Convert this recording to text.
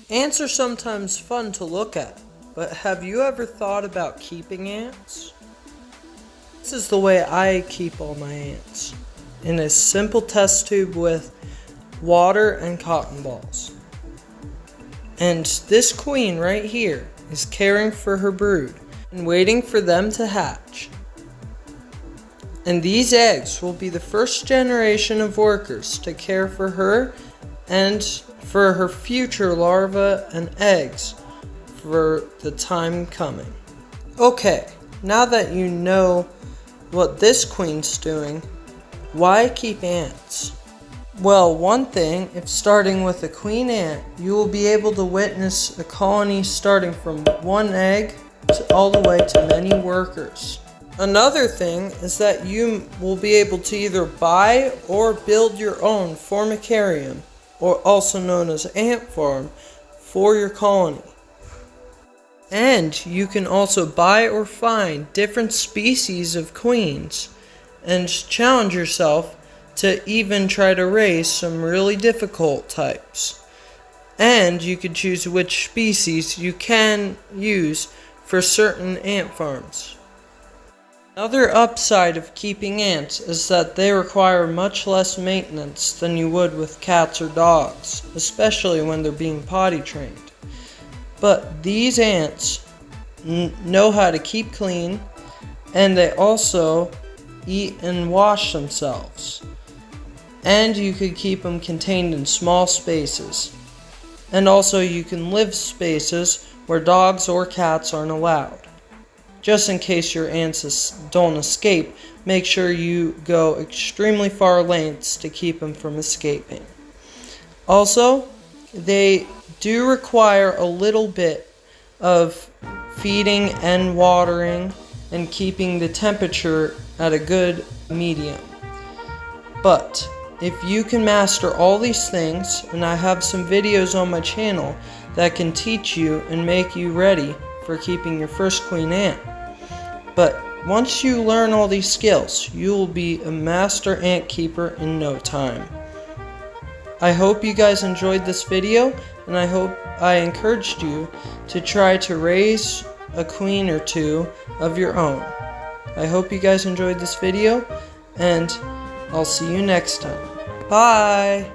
Ants are sometimes fun to look at, but have you ever thought about keeping ants? This is the way I keep all my ants, in a simple test tube with water and cotton balls. And this queen right here is caring for her brood and waiting for them to hatch. And these eggs will be the first generation of workers to care for her and for her future larvae and eggs for the time coming. Okay, now that you know what this queen's doing, why keep ants? Well, one thing, if starting with a queen ant, you will be able to witness a colony starting from one egg all the way to many workers. Another thing is that you will be able to either buy or build your own formicarium, or also known as ant farm, for your colony. And you can also buy or find different species of queens and challenge yourself to even try to raise some really difficult types. And you could choose which species you can use for certain ant farms. Another upside of keeping ants is that they require much less maintenance than you would with cats or dogs, especially when they're being potty trained. But these ants know how to keep clean, and they also eat and wash themselves. And you could keep them contained in small spaces. And also you can live spaces where dogs or cats aren't allowed. Just in case your ants don't escape, make sure you go extremely far lengths to keep them from escaping. Also, they do require a little bit of feeding and watering and keeping the temperature at a good medium. But if you can master all these things, and I have some videos on my channel that can teach you and make you ready for keeping your first queen ant. But once you learn all these skills, you will be a master ant keeper in no time. I hope you guys enjoyed this video, and I hope I encouraged you to try to raise a queen or two of your own. I hope you guys enjoyed this video, and I'll see you next time. Bye!